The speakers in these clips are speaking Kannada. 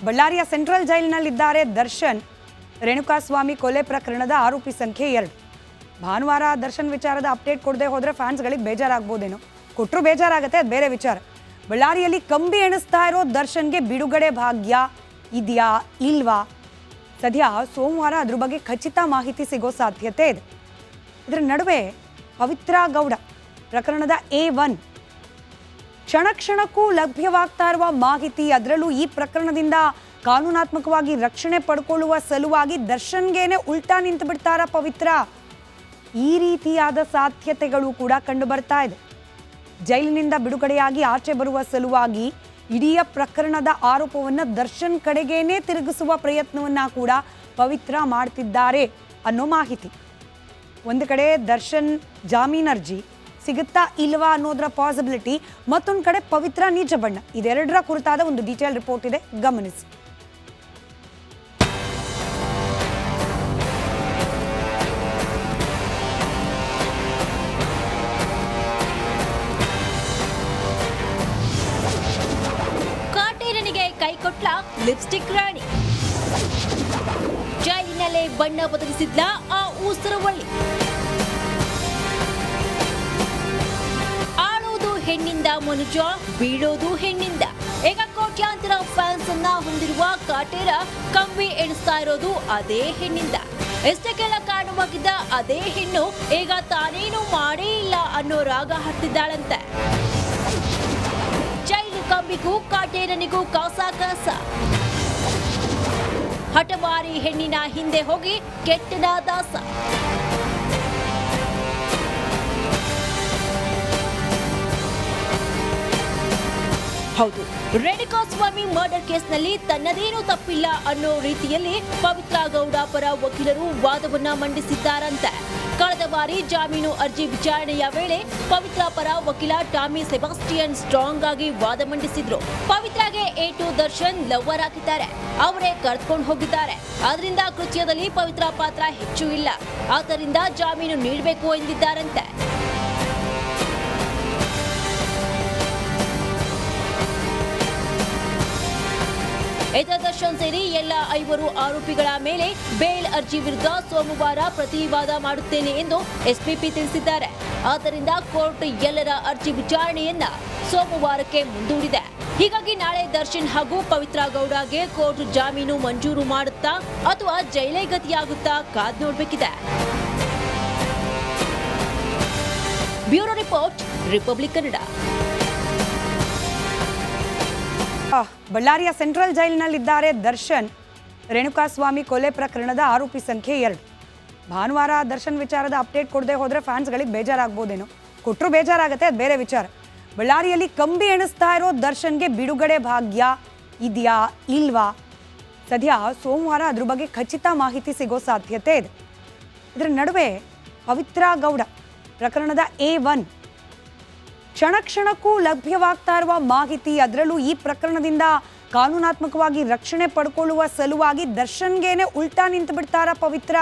ಬಳ್ಳಾರಿಯ ಸೆಂಟ್ರಲ್ ಜೈಲಿನಲ್ಲಿದ್ದಾರೆ ದರ್ಶನ್. ರೇಣುಕಾಸ್ವಾಮಿ ಕೊಲೆ ಪ್ರಕರಣದ ಆರೋಪಿ ಸಂಖ್ಯೆ 2. ಭಾನುವಾರ ದರ್ಶನ್ ವಿಚಾರದ ಅಪ್ಡೇಟ್ ಕೊಡದೆ ಹೋದ್ರೆ ಫ್ಯಾನ್ಸ್ಗಳಿಗೆ ಬೇಜಾರಾಗಬಹುದೇನೋ. ಕೊಟ್ಟರು ಬೇಜಾರಾಗುತ್ತೆ, ಅದು ಬೇರೆ ವಿಚಾರ. ಬಳ್ಳಾರಿಯಲ್ಲಿ ಕಂಬಿ ಎಣಿಸ್ತಾ ಇರೋ ದರ್ಶನ್ಗೆ ಬಿಡುಗಡೆ ಭಾಗ್ಯ ಇದೆಯಾ ಇಲ್ವಾ? ಸದ್ಯ ಸೋಮವಾರ ಅದ್ರ ಬಗ್ಗೆ ಖಚಿತ ಮಾಹಿತಿ ಸಿಗೋ ಸಾಧ್ಯತೆ ಇದೆ. ಇದರ ನಡುವೆ ಪವಿತ್ರ ಗೌಡ ಪ್ರಕರಣದ A1 ಕ್ಷಣ ಕ್ಷಣಕ್ಕೂ ಲಭ್ಯವಾಗ್ತಾ ಇರುವ ಮಾಹಿತಿ, ಅದರಲ್ಲೂ ಈ ಪ್ರಕರಣದಿಂದ ಕಾನೂನಾತ್ಮಕವಾಗಿ ರಕ್ಷಣೆ ಪಡ್ಕೊಳ್ಳುವ ಸಲುವಾಗಿ ದರ್ಶನ್ಗೇನೆ ಉಲ್ಟಾ ನಿಂತು ಬಿಡ್ತಾರ ಪವಿತ್ರ. ಈ ರೀತಿಯಾದ ಸಾಧ್ಯತೆಗಳು ಕೂಡ ಕಂಡು ಬರ್ತಾ ಇದೆ. ಜೈಲಿನಿಂದ ಬಿಡುಗಡೆಯಾಗಿ ಆಚೆ ಬರುವ ಸಲುವಾಗಿ ಇಡೀ ಪ್ರಕರಣದ ಆರೋಪವನ್ನು ದರ್ಶನ್ ಕಡೆಗೇನೆ ತಿರುಗಿಸುವ ಪ್ರಯತ್ನವನ್ನ ಕೂಡ ಪವಿತ್ರ ಮಾಡ್ತಿದ್ದಾರೆ ಅನ್ನೋ ಮಾಹಿತಿ. ಒಂದು ಕಡೆ ದರ್ಶನ್ ಜಾಮೀನು ಅರ್ಜಿ ಸಿಗುತ್ತಾ ಇಲ್ವಾ ಅನ್ನೋದರ ಪಾಸಿಬಿಲಿಟಿ, ಮತ್ತೊಂದು ಕಡೆ ಪವಿತ್ರ ನಿಜ ಬಣ್ಣ, ಇದೆರಡರ ಕುರಿತಾದ ಒಂದು ಡೀಟೇಲ್ ರಿಪೋರ್ಟ್ ಇದೆ, ಗಮನಿಸಿ. ಕಾಟೇರನಿಗೆ ಕೈಕೊಟ್ಲ ಲಿಪ್ಸ್ಟಿಕ್ ರಾಣಿ, ಜೈಲಿನಲ್ಲೇ ಬಣ್ಣ ಬದಲಿಸಿದ್ಲ ಆ ಊಸರವಳ್ಳಿ. ಹೆಣ್ಣಿಂದ ಮನುಜ, ಬೀಳೋದು ಹೆಣ್ಣಿಂದ. ಈಗ ಕೋಟ್ಯಾಂತರ ಫ್ಯಾನ್ಸ್ ಅನ್ನ ಹೊಂದಿರುವ ಕಾಟೇರ ಕಂಬಿ ಎಣಿಸ್ತಾ ಇರೋದು ಅದೇ ಹೆಣ್ಣಿಂದ. ಎಷ್ಟಕ್ಕೆಲ್ಲ ಕಾರಣವಾಗಿದ್ದ ಅದೇ ಹೆಣ್ಣು ಈಗ ತಾನೇನು ಮಾಡೇ ಇಲ್ಲ ಅನ್ನೋ ರಾಗ ಹತ್ತಿದ್ದಾಳಂತೆ. ಜೈಲು ಕಂಬಿಗೂ ಕಾಟೇರನಿಗೂ ಕಾಸ. ಹಠಮಾರಿ ಹೆಣ್ಣಿನ ಹಿಂದೆ ಹೋಗಿ ಕೆಟ್ಟನ ದಾಸ. ಹೌದು, ರೇಣುಕಾಸ್ವಾಮಿ ಮರ್ಡರ್ ಕೇಸ್ನಲ್ಲಿ ತನ್ನದೇನೂ ತಪ್ಪಿಲ್ಲ ಅನ್ನೋ ರೀತಿಯಲ್ಲಿ ಪವಿತ್ರ ಗೌಡ ಪರ ವಕೀಲರು ವಾದವನ್ನ ಮಂಡಿಸಿದ್ದಾರಂತೆ. ಕಳೆದ ಬಾರಿ ಜಾಮೀನು ಅರ್ಜಿ ವಿಚಾರಣೆಯ ವೇಳೆ ಪವಿತ್ರ ಪರ ವಕೀಲ ಟಾಮಿ ಸೆಬಾಸ್ಟಿಯನ್ ಸ್ಟ್ರಾಂಗ್ ಆಗಿ ವಾದ ಮಂಡಿಸಿದ್ರು. ಪವಿತ್ರಗೆ A2 ದರ್ಶನ್ ಲವ್ವರ್ ಆಗಿದ್ದಾರೆ, ಅವರೇ ಕರೆದುಕೊಂಡು ಹೋಗಿದ್ದಾರೆ. ಅದರಿಂದ ಕೃತ್ಯದಲ್ಲಿ ಪವಿತ್ರ ಪಾತ್ರ ಹೆಚ್ಚು ಇಲ್ಲ, ಆದ್ದರಿಂದ ಜಾಮೀನು ನೀಡಬೇಕು ಎಂದಿದ್ದಾರಂತೆ. ದರ್ಶನ್ ಸೇರಿ ಎಲ್ಲ 5 ಆರೋಪಿಗಳ ಮೇಲೆ ಬೇಲ್ ಅರ್ಜಿ ವಿರುದ್ಧ ಸೋಮವಾರ ಪ್ರತಿವಾದ ಮಾಡುತ್ತೇನೆ ಎಂದು SPP ತಿಳಿಸಿದ್ದಾರೆ. ಆದ್ದರಿಂದ ಕೋರ್ಟ್ ಎಲ್ಲರ ಅರ್ಜಿ ವಿಚಾರಣೆಯನ್ನ ಸೋಮವಾರಕ್ಕೆ ಮುಂದೂಡಿದೆ. ಹೀಗಾಗಿ ನಾಳೆ ದರ್ಶನ್ ಹಾಗೂ ಪವಿತ್ರ ಗೌಡಗೆ ಕೋರ್ಟ್ ಜಾಮೀನು ಮಂಜೂರು ಮಾಡುತ್ತಾ ಅಥವಾ ಜೈಲೇ ಗತಿಯಾಗುತ್ತಾ ಕಾದ್ ನೋಡಬೇಕಿದೆ. Bureau report, Republic Kannada. ಬಳ್ಳಾರಿಯ ಸೆಂಟ್ರಲ್ ಜೈಲಿನಲ್ಲಿದ್ದಾರೆ ದರ್ಶನ್. ರೇಣುಕಾಸ್ವಾಮಿ ಕೊಲೆ ಪ್ರಕರಣದ ಆರೋಪಿ ಸಂಖ್ಯೆ 2. ಭಾನುವಾರ ದರ್ಶನ್ ವಿಚಾರದ ಅಪ್ಡೇಟ್ ಕೊಡದೆ ಹೋದ್ರೆ ಫ್ಯಾನ್ಸ್ಗಳಿಗೆ ಬೇಜಾರಾಗಬಹುದೇನೋ. ಕೊಟ್ಟರು ಬೇಜಾರಾಗುತ್ತೆ, ಅದು ಬೇರೆ ವಿಚಾರ. ಬಳ್ಳಾರಿಯಲ್ಲಿ ಕಂಬಿ ಎಣಿಸ್ತಾ ಇರೋ ದರ್ಶನ್ಗೆ ಬಿಡುಗಡೆ ಭಾಗ್ಯ ಇದೆಯಾ ಇಲ್ವಾ? ಸದ್ಯ ಸೋಮವಾರ ಅದ್ರ ಬಗ್ಗೆ ಖಚಿತ ಮಾಹಿತಿ ಸಿಗೋ ಸಾಧ್ಯತೆ ಇದೆ. ಇದರ ನಡುವೆ ಪವಿತ್ರ ಗೌಡ ಪ್ರಕರಣದ A1 ಕ್ಷಣ ಕ್ಷಣಕ್ಕೂ ಲಭ್ಯವಾಗ್ತಾ ಇರುವ ಮಾಹಿತಿ, ಅದರಲ್ಲೂ ಈ ಪ್ರಕರಣದಿಂದ ಕಾನೂನಾತ್ಮಕವಾಗಿ ರಕ್ಷಣೆ ಪಡ್ಕೊಳ್ಳುವ ಸಲುವಾಗಿ ದರ್ಶನ್ಗೇನೆ ಉಲ್ಟಾ ನಿಂತು ಬಿಡ್ತಾರ ಪವಿತ್ರ.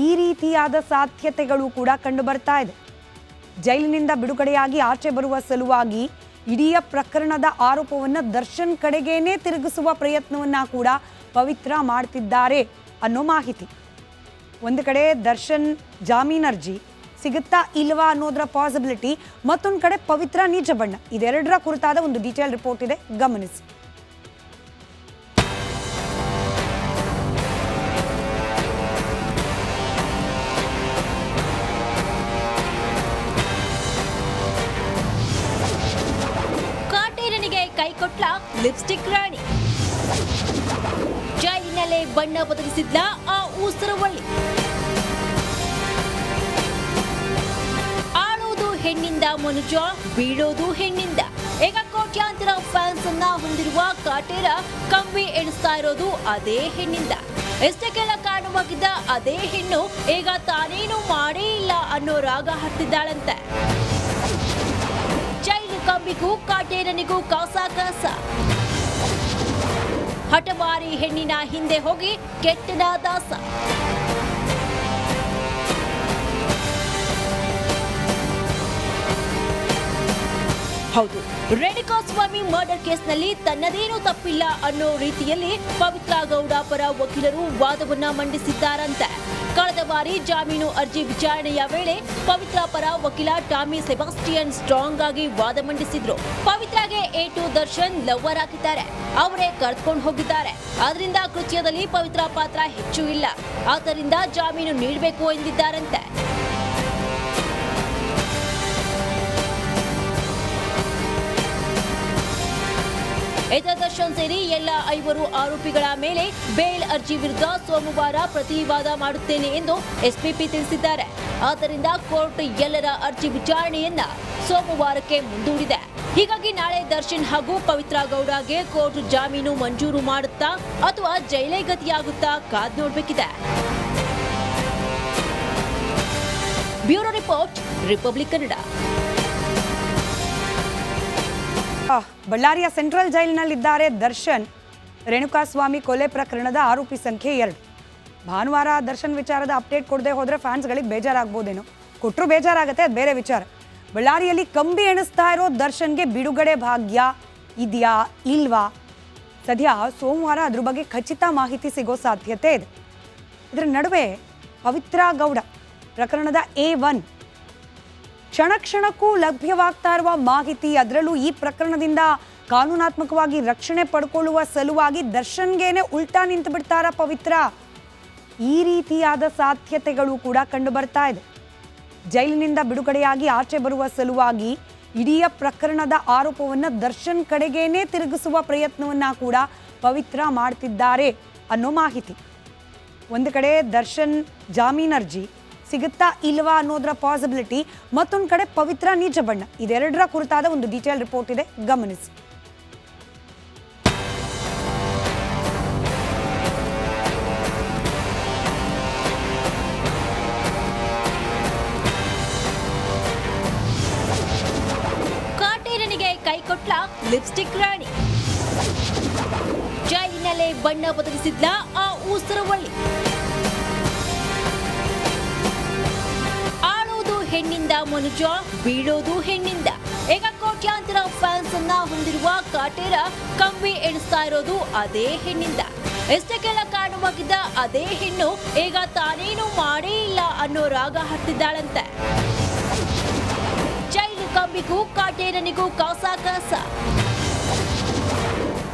ಈ ರೀತಿಯಾದ ಸಾಧ್ಯತೆಗಳು ಕೂಡ ಕಂಡು ಬರ್ತಾ ಇದೆ. ಜೈಲಿನಿಂದ ಬಿಡುಗಡೆಯಾಗಿ ಆಚೆ ಬರುವ ಸಲುವಾಗಿ ಇಡೀ ಪ್ರಕರಣದ ಆರೋಪವನ್ನು ದರ್ಶನ್ ಕಡೆಗೇನೆ ತಿರುಗಿಸುವ ಪ್ರಯತ್ನವನ್ನ ಕೂಡ ಪವಿತ್ರ ಮಾಡ್ತಿದ್ದಾರೆ ಅನ್ನೋ ಮಾಹಿತಿ. ಒಂದು ಕಡೆ ದರ್ಶನ್ ಜಾಮೀನು ಅರ್ಜಿ ಸಿಗುತ್ತಾ ಇಲ್ವಾ ಅನ್ನೋದರ ಪಾಸಿಬಿಲಿಟಿ, ಮತ್ತೊಂದು ಕಡೆ ಪವಿತ್ರ ನಿಜ ಬಣ್ಣ, ಇದೆರಡರ ಕುರಿತಾದ ಒಂದು ಡೀಟೇಲ್ ರಿಪೋರ್ಟ್ ಇದೆ, ಗಮನಿಸಿ. ಕಾಟೇರನಿಗೆ ಕೈಕೊಟ್ಲ ಲಿಪ್ಸ್ಟಿಕ್ ರಾಣಿ, ಜೈಲಿನಲ್ಲೇ ಬಣ್ಣ ಬದಲಿಸಿದ್ಲ ಆ ಊಸರವಳ್ಳಿ. ಹೆಣ್ಣಿಂದ ಮನುಜ, ಬೀಳೋದು ಹೆಣ್ಣಿಂದ. ಈಗ ಕೋಟ್ಯಾಂತರ ಫ್ಯಾನ್ಸ್ ಅನ್ನ ಹೊಂದಿರುವ ಕಾಟೇರ ಕಂಬಿ ಎಣಿಸ್ತಾ ಇರೋದು ಅದೇ ಹೆಣ್ಣಿಂದ. ಎಷ್ಟಕ್ಕೆಲ್ಲ ಕಾರಣವಾಗಿದ್ದ ಅದೇ ಹೆಣ್ಣು ಈಗ ತಾನೇನು ಮಾಡೇ ಇಲ್ಲ ಅನ್ನೋ ರಾಗ ಹತ್ತಿದ್ದಾಳಂತೆ. ಜೈಲು ಕಂಬಿಗೂ ಕಾಟೇರನಿಗೂ ಕಾಸ. ಹಠಮಾರಿ ಹೆಣ್ಣಿನ ಹಿಂದೆ ಹೋಗಿ ಕೆಟ್ಟನ ದಾಸ. ಹೌದು, ರೇಣುಕಾಸ್ವಾಮಿ ಮರ್ಡರ್ ಕೇಸ್ನಲ್ಲಿ ತನ್ನದೇನೂ ತಪ್ಪಿಲ್ಲ ಅನ್ನೋ ರೀತಿಯಲ್ಲಿ ಪವಿತ್ರ ಗೌಡ ಪರ ವಕೀಲರು ವಾದವನ್ನ ಮಂಡಿಸಿದ್ದಾರಂತೆ. ಕಳೆದ ಬಾರಿ ಜಾಮೀನು ಅರ್ಜಿ ವಿಚಾರಣೆಯ ವೇಳೆ ಪವಿತ್ರ ಪರ ವಕೀಲ ಟಾಮಿ ಸೆಬಾಸ್ಟಿಯನ್ ಸ್ಟ್ರಾಂಗ್ ಆಗಿ ವಾದ ಮಂಡಿಸಿದ್ರು. ಪವಿತ್ರಾಗೆ A2 ದರ್ಶನ್ ಲವ್ವರ್ ಆಗಿದ್ದಾರೆ, ಅವರೇ ಕರೆದುಕೊಂಡು ಹೋಗಿದ್ದಾರೆ. ಆದ್ರಿಂದ ಕೃತ್ಯದಲ್ಲಿ ಪವಿತ್ರ ಪಾತ್ರ ಹೆಚ್ಚು ಇಲ್ಲ, ಆದ್ದರಿಂದ ಜಾಮೀನು ನೀಡಬೇಕು ಎಂದಿದ್ದಾರಂತೆ. ದರ್ಶನ್ ಸೇರಿ ಎಲ್ಲ 5 ಆರೋಪಿಗಳ ಮೇಲೆ ಬೇಲ್ ಅರ್ಜಿ ವಿರುದ್ಧ ಸೋಮವಾರ ಪ್ರತಿವಾದ ಮಾಡುತ್ತೇನೆ ಎಂದು ಎಸ್ಪಿಪಿ ತಿಳಿಸಿದ್ದಾರೆ. ಆದ್ದರಿಂದ ಕೋರ್ಟ್ ಎಲ್ಲರ ಅರ್ಜಿ ವಿಚಾರಣೆಯನ್ನ ಸೋಮವಾರಕ್ಕೆ ಮುಂದೂಡಿದೆ. ಹೀಗಾಗಿ ನಾಳೆ ದರ್ಶನ್ ಹಾಗೂ ಪವಿತ್ರ ಗೌಡಗೆ ಕೋರ್ಟ್ ಜಾಮೀನು ಮಂಜೂರು ಮಾಡುತ್ತಾ ಅಥವಾ ಜೈಲೇ ಗತಿಯಾಗುತ್ತಾ ಕಾದ್ ನೋಡಬೇಕಿದೆ. Bureau report, Republic Kannada. ಬಳ್ಳಾರಿಯ ಸೆಂಟ್ರಲ್ ಜೈಲಿನಲ್ಲಿದ್ದಾರೆ ದರ್ಶನ್. ರೇಣುಕಾಸ್ವಾಮಿ ಕೊಲೆ ಪ್ರಕರಣದ ಆರೋಪಿ ಸಂಖ್ಯೆ 2. ಭಾನುವಾರ ದರ್ಶನ್ ವಿಚಾರದ ಅಪ್ಡೇಟ್ ಕೊಡದೆ ಹೋದ್ರೆ ಫ್ಯಾನ್ಸ್ಗಳಿಗೆ ಬೇಜಾರಾಗ್ಬೋದೇನೋ. ಕೊಟ್ಟರು ಬೇಜಾರಾಗತ್ತೆ, ಅದು ಬೇರೆ ವಿಚಾರ. ಬಳ್ಳಾರಿಯಲ್ಲಿ ಕಂಬಿ ಎಣಿಸ್ತಾ ಇರೋ ದರ್ಶನ್ಗೆ ಬಿಡುಗಡೆ ಭಾಗ್ಯ ಇದೆಯಾ ಇಲ್ವಾ? ಸದ್ಯ ಸೋಮವಾರ ಅದ್ರ ಬಗ್ಗೆ ಖಚಿತ ಮಾಹಿತಿ ಸಿಗೋ ಸಾಧ್ಯತೆ ಇದೆ. ಇದರ ನಡುವೆ ಪವಿತ್ರ ಗೌಡ ಪ್ರಕರಣದ A1 ಕ್ಷಣ ಕ್ಷಣಕ್ಕೂ ಲಭ್ಯವಾಗ್ತಾ ಇರುವ ಮಾಹಿತಿ, ಅದರಲ್ಲೂ ಈ ಪ್ರಕರಣದಿಂದ ಕಾನೂನಾತ್ಮಕವಾಗಿ ರಕ್ಷಣೆ ಪಡ್ಕೊಳ್ಳುವ ಸಲುವಾಗಿ ದರ್ಶನ್ಗೇನೆ ಉಲ್ಟಾ ನಿಂತು ಬಿಡ್ತಾರ ಪವಿತ್ರ. ಈ ರೀತಿಯಾದ ಸಾಧ್ಯತೆಗಳು ಕೂಡ ಕಂಡು ಬರ್ತಾ ಇದೆ. ಜೈಲಿನಿಂದ ಬಿಡುಗಡೆಯಾಗಿ ಆಚೆ ಬರುವ ಸಲುವಾಗಿ ಇಡೀ ಪ್ರಕರಣದ ಆರೋಪವನ್ನು ದರ್ಶನ್ ಕಡೆಗೇನೆ ತಿರುಗಿಸುವ ಪ್ರಯತ್ನವನ್ನ ಕೂಡ ಪವಿತ್ರ ಮಾಡ್ತಿದ್ದಾರೆ ಅನ್ನೋ ಮಾಹಿತಿ. ಒಂದು ಕಡೆ ದರ್ಶನ್ ಜಾಮೀನು ಅರ್ಜಿ ಸಿಗುತ್ತಾ ಇಲ್ವಾ ಅನ್ನೋದರ ಪಾಸಿಬಿಲಿಟಿ, ಮತ್ತೊಂದು ಕಡೆ ಪವಿತ್ರ ನಿಜ ಬಣ್ಣ, ಇದೆರಡರ ಕುರಿತಾದ ಒಂದು ಡೀಟೇಲ್ ರಿಪೋರ್ಟ್ ಇದೆ, ಗಮನಿಸಿ. ಕಾಟೇರನಿಗೆ ಕೈಕೊಟ್ಲ ಲಿಪ್ಸ್ಟಿಕ್ ರಾಣಿ, ಜೈಲಿನಲ್ಲೇ ಬಣ್ಣ ಬದಲಿಸಿದ್ಲ ಆ ಊಸರವಳ್ಳಿ. ಹೆಣ್ಣಿಂದ ಮನುಜ, ಬೀಳೋದು ಹೆಣ್ಣಿಂದ. ಈಗ ಕೋಟ್ಯಾಂತರ ಫ್ಯಾನ್ಸ್ ಅನ್ನ ಹೊಂದಿರುವ ಕಾಟೇರ ಕಂಬಿ ಎಣಿಸ್ತಾ ಇರೋದು ಅದೇ ಹೆಣ್ಣಿಂದ. ಎಷ್ಟಕ್ಕೆಲ್ಲ ಕಾರಣವಾಗಿದ್ದ ಅದೇ ಹೆಣ್ಣು ಈಗ ತಾನೇನು ಮಾಡೇ ಇಲ್ಲ ಅನ್ನೋ ರಾಗ ಹತ್ತಿದ್ದಾಳಂತೆ. ಜೈಲು ಕಂಬಿಗೂ ಕಾಟೇರನಿಗೂ ಕಾಸ.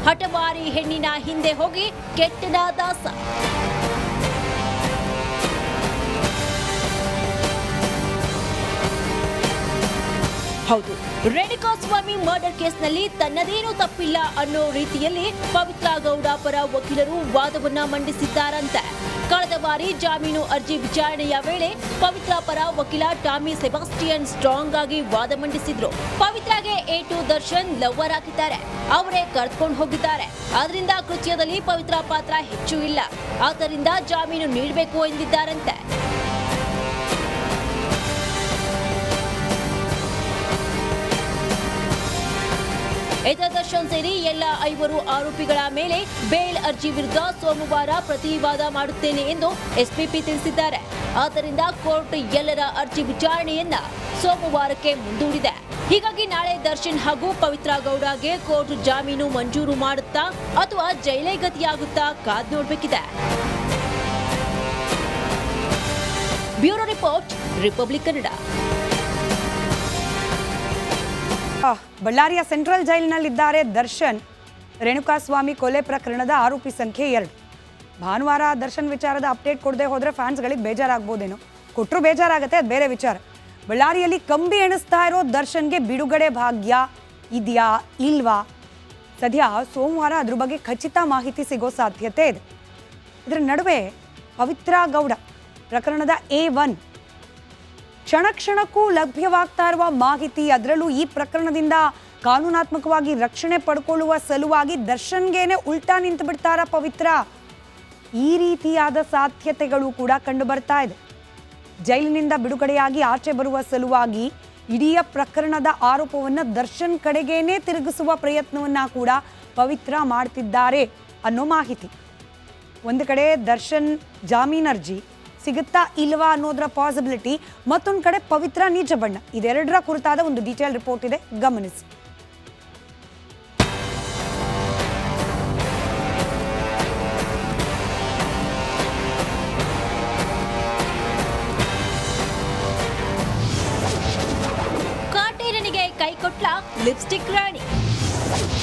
ಹಠಮಾರಿ ಹೆಣ್ಣಿನ ಹಿಂದೆ ಹೋಗಿ ಕೆಟ್ಟನ ದಾಸ. ಹೌದು, ರೇಣುಕಾಸ್ವಾಮಿ ಮರ್ಡರ್ ಕೇಸ್ನಲ್ಲಿ ತನ್ನದೇನೂ ತಪ್ಪಿಲ್ಲ ಅನ್ನೋ ರೀತಿಯಲ್ಲಿ ಪವಿತ್ರ ಗೌಡ ಪರ ವಕೀಲರು ವಾದವನ್ನ ಮಂಡಿಸಿದ್ದಾರಂತೆ. ಕಳೆದ ಬಾರಿ ಜಾಮೀನು ಅರ್ಜಿ ವಿಚಾರಣೆಯ ವೇಳೆ ಪವಿತ್ರ ಪರ ವಕೀಲ ಟಾಮಿ ಸೆಬಾಸ್ಟಿಯನ್ ಸ್ಟ್ರಾಂಗ್ ಆಗಿ ವಾದ ಮಂಡಿಸಿದ್ರು. ಪವಿತ್ರಾಗೆ A2 ದರ್ಶನ್ ಲವ್ವರ್ ಆಗಿದ್ದಾರೆ, ಅವರೇ ಕರೆದುಕೊಂಡು ಹೋಗಿದ್ದಾರೆ. ಆದ್ರಿಂದ ಕೃತ್ಯದಲ್ಲಿ ಪವಿತ್ರ ಪಾತ್ರ ಹೆಚ್ಚು ಇಲ್ಲ, ಆದ್ದರಿಂದ ಜಾಮೀನು ನೀಡಬೇಕು ಎಂದಿದ್ದಾರಂತೆ. ದರ್ಶನ್ ಸೇರಿ ಎಲ್ಲ 5 ಆರೋಪಿಗಳ ಮೇಲೆ ಬೇಲ್ ಅರ್ಜಿ ವಿರುದ್ಧ ಸೋಮವಾರ ಪ್ರತಿವಾದ ಮಾಡುತ್ತೇನೆ ಎಂದು ಎಸ್ಪಿಪಿ ತಿಳಿಸಿದ್ದಾರೆ. ಆದ್ದರಿಂದ ಕೋರ್ಟ್ ಎಲ್ಲರ ಅರ್ಜಿ ವಿಚಾರಣೆಯನ್ನ ಸೋಮವಾರಕ್ಕೆ ಮುಂದೂಡಿದೆ. ಹೀಗಾಗಿ ನಾಳೆ ದರ್ಶನ್ ಹಾಗೂ ಪವಿತ್ರ ಗೌಡಗೆ ಕೋರ್ಟ್ ಜಾಮೀನು ಮಂಜೂರು ಮಾಡುತ್ತಾ ಅಥವಾ ಜೈಲೇ ಗತಿಯಾಗುತ್ತಾ ಕಾದ್ ನೋಡಬೇಕಿದೆ. Bureau report, Republic Kannada. ಬಳ್ಳಾರಿಯ ಸೆಂಟ್ರಲ್ ಜೈಲಿನಲ್ಲಿದ್ದಾರೆ ದರ್ಶನ್. ರೇಣುಕಾಸ್ವಾಮಿ ಕೊಲೆ ಪ್ರಕರಣದ ಆರೋಪಿ ಸಂಖ್ಯೆ 2. ಭಾನುವಾರ ದರ್ಶನ್ ವಿಚಾರದ ಅಪ್ಡೇಟ್ ಕೊಡದೆ ಹೋದ್ರೆ ಫ್ಯಾನ್ಸ್ಗಳಿಗೆ ಬೇಜಾರಾಗ್ಬೋದೇನೋ. ಕೊಟ್ಟರು ಬೇಜಾರಾಗತ್ತೆ, ಅದು ಬೇರೆ ವಿಚಾರ. ಬಳ್ಳಾರಿಯಲ್ಲಿ ಕಂಬಿ ಎಣಿಸ್ತಾ ಇರೋ ದರ್ಶನ್ಗೆ ಬಿಡುಗಡೆ ಭಾಗ್ಯ ಇದೆಯಾ ಇಲ್ವಾ? ಸದ್ಯ ಸೋಮವಾರ ಅದ್ರ ಬಗ್ಗೆ ಖಚಿತ ಮಾಹಿತಿ ಸಿಗೋ ಸಾಧ್ಯತೆ ಇದೆ. ಇದರ ನಡುವೆ ಪವಿತ್ರ ಗೌಡ ಪ್ರಕರಣದ A1 ಕ್ಷಣ ಕ್ಷಣಕ್ಕೂ ಲಭ್ಯವಾಗ್ತಾ ಇರುವ ಮಾಹಿತಿ, ಅದರಲ್ಲೂ ಈ ಪ್ರಕರಣದಿಂದ ಕಾನೂನಾತ್ಮಕವಾಗಿ ರಕ್ಷಣೆ ಪಡ್ಕೊಳ್ಳುವ ಸಲುವಾಗಿ ದರ್ಶನ್ಗೇನೆ ಉಲ್ಟಾ ನಿಂತು ಬಿಡ್ತಾರ ಪವಿತ್ರ. ಈ ರೀತಿಯಾದ ಸಾಧ್ಯತೆಗಳು ಕೂಡ ಕಂಡು ಬರ್ತಾ ಇದೆ. ಜೈಲಿನಿಂದ ಬಿಡುಗಡೆಯಾಗಿ ಆಚೆ ಬರುವ ಸಲುವಾಗಿ ಇಡೀ ಪ್ರಕರಣದ ಆರೋಪವನ್ನು ದರ್ಶನ್ ಕಡೆಗೇನೆ ತಿರುಗಿಸುವ ಪ್ರಯತ್ನವನ್ನ ಕೂಡ ಪವಿತ್ರ ಮಾಡ್ತಿದ್ದಾರೆ ಅನ್ನೋ ಮಾಹಿತಿ. ಒಂದು ಕಡೆ ದರ್ಶನ್ ಜಾಮೀನು ಅರ್ಜಿ ಸಿಗುತ್ತಾ ಇಲ್ವಾ ಅನ್ನೋದರ ಪಾಸಿಬಿಲಿಟಿ, ಮತ್ತೊಂದು ಕಡೆ ಪವಿತ್ರ ನಿಜ ಬಣ್ಣ, ಇದೆರಡರ ಕುರಿತಾದ ಒಂದು ಡೀಟೇಲ್ ರಿಪೋರ್ಟ್ ಇದೆ, ಗಮನಿಸಿ. ಕೈಕೊಟ್ಲ ಲಿಪ್ಸ್ಟಿಕ್ ರಾಣಿ.